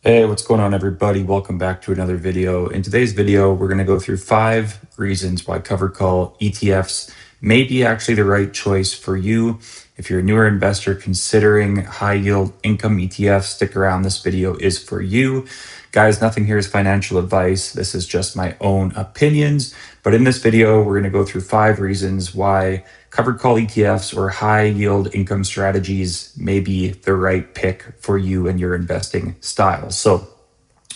Hey, what's going on, everybody? Welcome back to another video. In today's video, we're going to go through 5 reasons why covered call ETFs may be actually the right choice for you. If you're a newer investor considering high yield income ETFs, stick around. This video is for you. Guys, nothing here is financial advice. This is just my own opinions. But in this video, we're going to go through 5 reasons why covered call ETFs or high yield income strategies may be the right pick for you and your investing style. So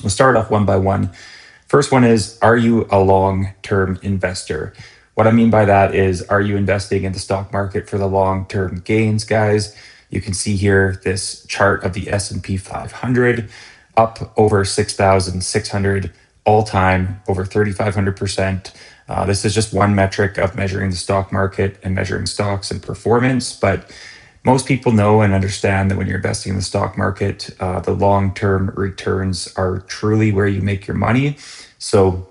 we'll start off one by one. First one is, are you a long-term investor? What I mean by that is, are you investing in the stock market for the long-term gains, guys? You can see here this chart of the S&P 500 up over 6,600 all time, over 3,500%. This is just one metric of measuring the stock market and measuring stocks and performance. But most people know and understand that when you're investing in the stock market, the long-term returns are truly where you make your money. So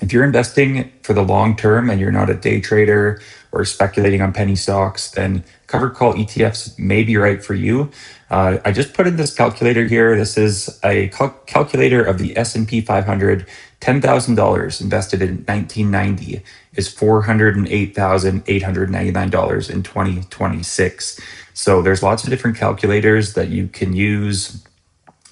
if you're investing for the long term and you're not a day trader or speculating on penny stocks, then covered call ETFs may be right for you. I just put in this calculator here. This is a calculator of the S&P 500. $10,000 invested in 1990 is $408,899 in 2026. So there's lots of different calculators that you can use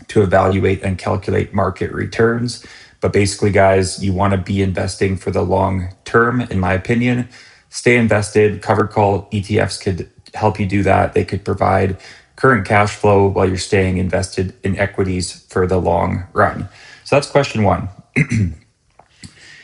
to evaluate and calculate market returns. But basically, guys, you want to be investing for the long term, in my opinion. Stay invested. Covered call ETFs could help you do that. They could provide current cash flow while you're staying invested in equities for the long run. So that's question one.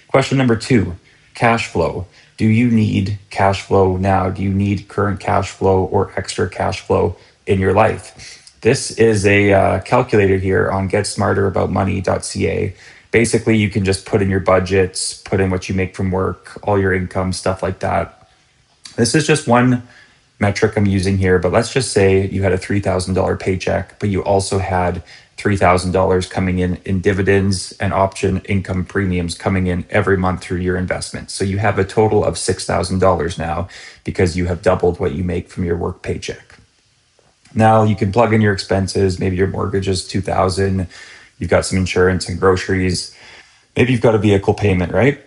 Question number 2, cash flow. Do you need cash flow now? Do you need current cash flow or extra cash flow in your life? This is a calculator here on getsmarteraboutmoney.ca. Basically, you can just put in your budgets, put in what you make from work, all your income, stuff like that. This is just one metric I'm using here, but let's just say you had a $3,000 paycheck, but you also had $3,000 coming in dividends and option income premiums coming in every month through your investments. So you have a total of $6,000 now because you have doubled what you make from your work paycheck. Now you can plug in your expenses. Maybe your mortgage is $2,000. You've got some insurance and groceries. Maybe you've got a vehicle payment, right?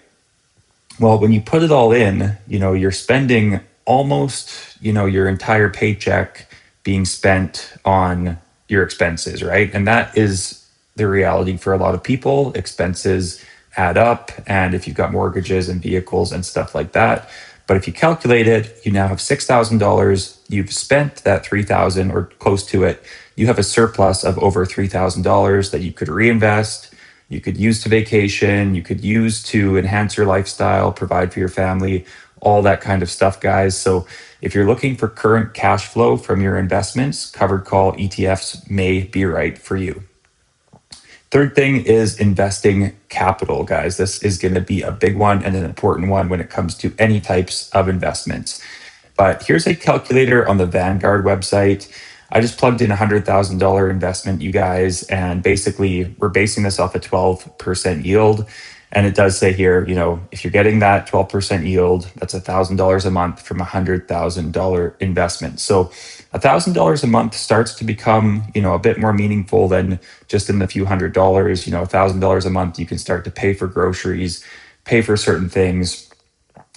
Well, when you put it all in, you're spending almost, your entire paycheck being spent on your expenses, right? And that is the reality for a lot of people. Expenses add up. And if you've got mortgages and vehicles and stuff like that, but if you calculate it, you now have $6,000. You've spent that $3,000 or close to it. You have a surplus of over $3,000 that you could reinvest. You could use to vacation. You could use to enhance your lifestyle, provide for your family, all that kind of stuff, guys. So if you're looking for current cash flow from your investments, covered call ETFs may be right for you. Third thing is investing capital, guys. This is going to be a big one and an important one when it comes to any types of investments. But here's a calculator on the Vanguard website. I just plugged in a $100,000 investment, you guys, and basically we're basing this off a 12% yield. And it does say here, if you're getting that 12% yield, that's $1,000 a month from a $100,000 investment. So $1,000 a month starts to become, a bit more meaningful than just in the few $100. $1,000 a month, you can start to pay for groceries, pay for certain things.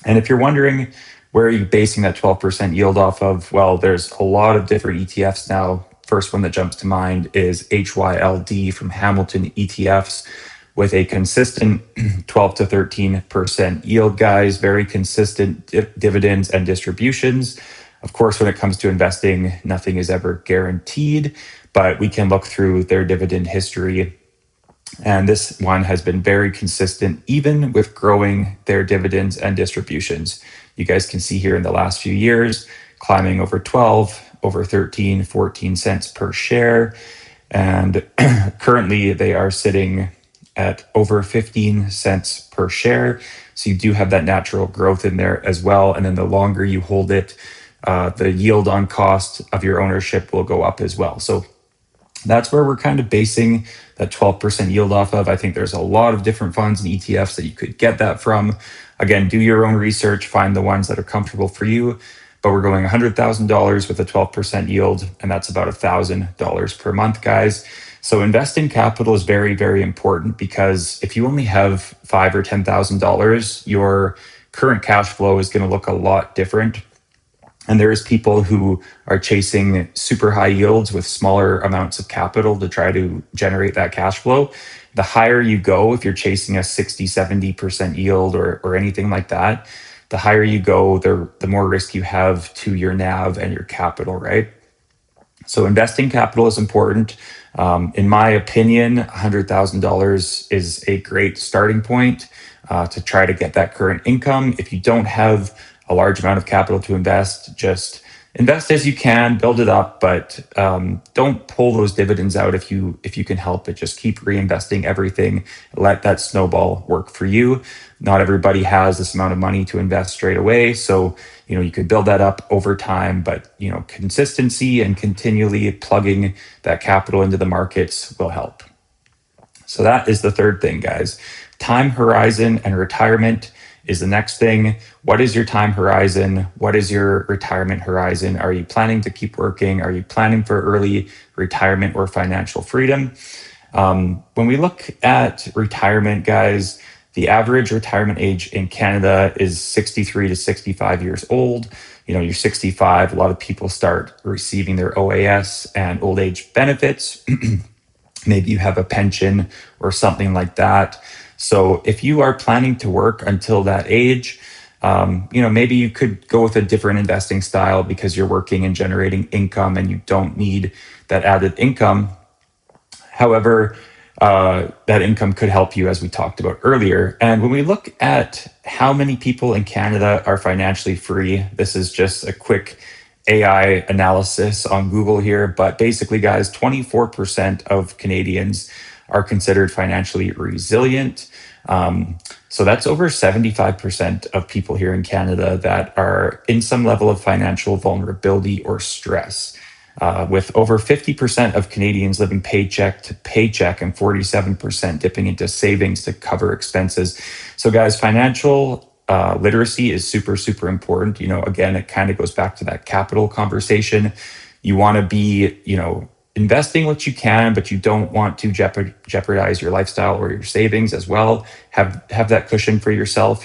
And if you're wondering, where are you basing that 12% yield off of? Well, there's a lot of different ETFs now. First one that jumps to mind is HYLD from Hamilton ETFs with a consistent 12 to 13% yield, guys. Very consistent dividends and distributions. Of course, when it comes to investing, nothing is ever guaranteed, but we can look through their dividend history. And this one has been very consistent, even with growing their dividends and distributions. You guys can see here in the last few years, climbing over 12, over 13, 14 cents per share. And currently they are sitting at over 15 cents per share. So you do have that natural growth in there as well. And then the longer you hold it, the yield on cost of your ownership will go up as well. So that's where we're kind of basing that 12% yield off of. I think there's a lot of different funds and ETFs that you could get that from. Again, do your own research, find the ones that are comfortable for you. but we're going $100,000 with a 12% yield, and that's about $1,000 per month, guys. So investing capital is very, very important, because if you only have $5,000 or $10,000, your current cash flow is going to look a lot different. And there's people who are chasing super high yields with smaller amounts of capital to try to generate that cash flow. The higher you go, if you're chasing a 60, 70% yield or anything like that, the higher you go, the more risk you have to your NAV and your capital, right? So investing capital is important. In my opinion, $100,000 is a great starting point to try to get that current income. If you don't have a large amount of capital to invest, just invest as you can, build it up, but don't pull those dividends out if you can help it. Just keep reinvesting everything. Let that snowball work for you. Not everybody has this amount of money to invest straight away, so you could build that up over time, but consistency and continually plugging that capital into the markets will help. So that is the third thing, guys. Time horizon and retirement is the next thing. What is your time horizon? What is your retirement horizon? Are you planning to keep working? Are you planning for early retirement or financial freedom? When we look at retirement, guys, the average retirement age in Canada is 63 to 65 years old. You're 65, a lot of people start receiving their OAS and old age benefits. Maybe you have a pension or something like that. So if you are planning to work until that age, maybe you could go with a different investing style because you're working and generating income and you don't need that added income. However, that income could help you, as we talked about earlier. And when we look at how many people in Canada are financially free, this is just a quick AI analysis on Google here. But basically, guys, 24% of Canadians are considered financially resilient. So that's over 75% of people here in Canada that are in some level of financial vulnerability or stress. With over 50% of Canadians living paycheck to paycheck and 47% dipping into savings to cover expenses. So, guys, financial literacy is super, super important. Again, it kind of goes back to that capital conversation. You want to be, investing what you can, but you don't want to jeopardize your lifestyle or your savings as well. Have that cushion for yourself,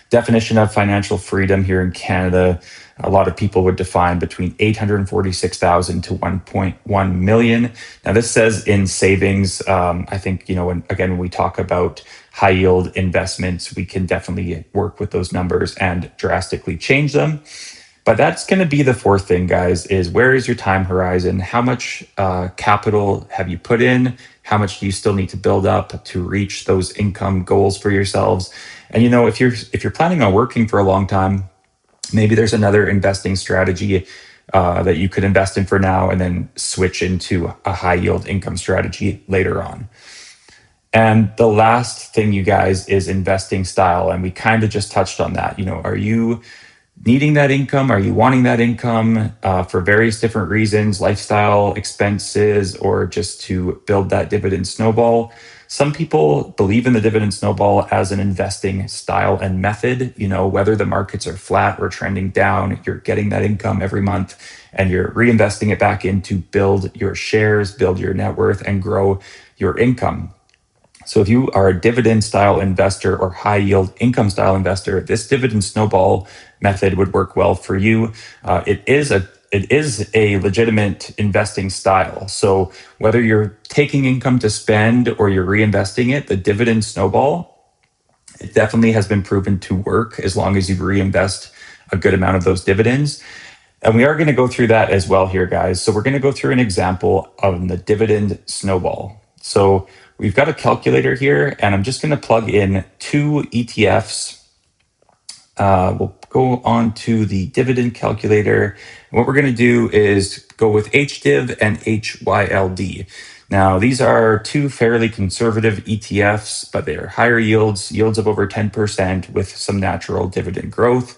Definition of financial freedom here in Canada, a lot of people would define between 846,000 to 1.1 million. Now, this says in savings. I think, when we talk about high yield investments, we can definitely work with those numbers and drastically change them. But that's going to be the fourth thing, guys, is where is your time horizon? How much capital have you put in? How much do you still need to build up to reach those income goals for yourselves? And if you're planning on working for a long time, maybe there's another investing strategy that you could invest in for now and then switch into a high yield income strategy later on. And the last thing, you guys, is investing style. And we kind of just touched on that. Are you needing that income? Are you wanting that income for various different reasons, lifestyle, expenses, or just to build that dividend snowball? Some people believe in the dividend snowball as an investing style and method. Whether the markets are flat or trending down, you're getting that income every month and you're reinvesting it back in to build your shares, build your net worth, and grow your income. So if you are a dividend style investor or high yield income style investor, this dividend snowball method would work well for you. It is a legitimate investing style. So whether you're taking income to spend or you're reinvesting it, the dividend snowball, it definitely has been proven to work as long as you reinvest a good amount of those dividends. And we are going to go through that as well here, guys. So we're going to go through an example of the dividend snowball. So we've got a calculator here, and I'm just going to plug in 2 ETFs. We'll go on to the dividend calculator. And what we're going to do is go with HDIV and HYLD. Now, these are 2 fairly conservative ETFs, but they're higher yields of over 10% with some natural dividend growth.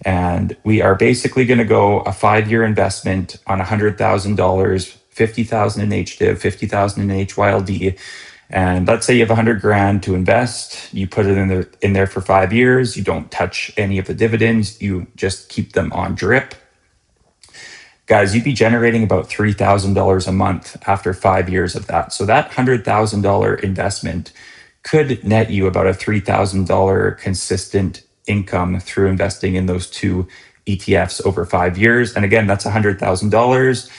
And we are basically going to go a 5-year investment on $100,000, $50,000 in HDIV, $50,000 in HYLD. And let's say you have 100 grand to invest, you put it in there for 5 years, you don't touch any of the dividends, you just keep them on drip. Guys, you'd be generating about $3,000 a month after 5 years of that. So that $100,000 investment could net you about a $3,000 consistent income through investing in those two ETFs over 5 years. And again, that's $100,000.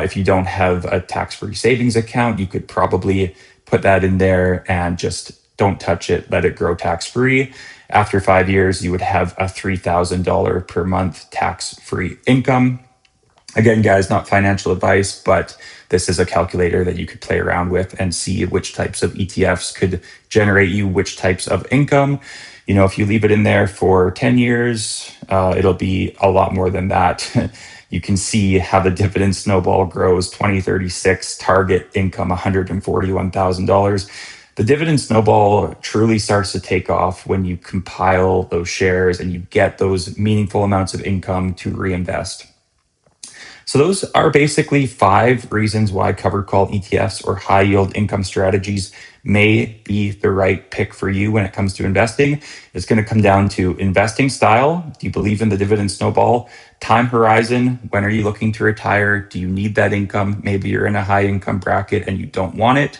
If you don't have a tax-free savings account, you could probably put that in there and just don't touch it, let it grow tax-free. After 5 years, you would have a $3,000 per month tax-free income. Again, guys, not financial advice, but this is a calculator that you could play around with and see which types of ETFs could generate you which types of income. You know, if you leave it in there for 10 years, it'll be a lot more than that. You can see how the dividend snowball grows. 2036 target income, $141,000. The dividend snowball truly starts to take off when you compile those shares and you get those meaningful amounts of income to reinvest. So those are basically 5 reasons why covered call ETFs or high yield income strategies may be the right pick for you when it comes to investing. It's going to come down to investing style. Do you believe in the dividend snowball? Time horizon. When are you looking to retire? Do you need that income? Maybe you're in a high income bracket and you don't want it.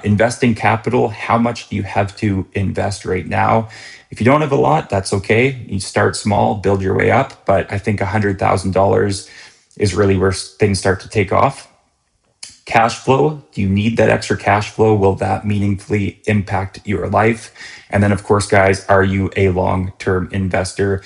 Investing capital. How much do you have to invest right now? If you don't have a lot, that's okay. You start small, build your way up. But I think $100,000 is really where things start to take off. Cash flow. Do you need that extra cash flow? Will that meaningfully impact your life? And then, of course, guys, are you a long-term investor?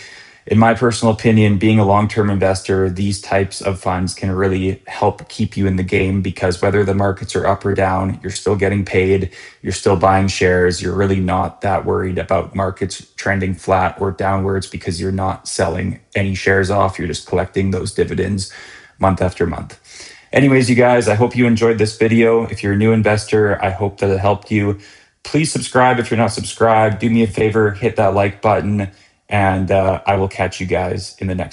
In my personal opinion, being a long-term investor, these types of funds can really help keep you in the game because whether the markets are up or down, you're still getting paid, you're still buying shares, you're really not that worried about markets trending flat or downwards because you're not selling any shares off, you're just collecting those dividends month after month. Anyways, you guys, I hope you enjoyed this video. If you're a new investor, I hope that it helped you. Please subscribe if you're not subscribed. Do me a favor, hit that like button, and I will catch you guys in the next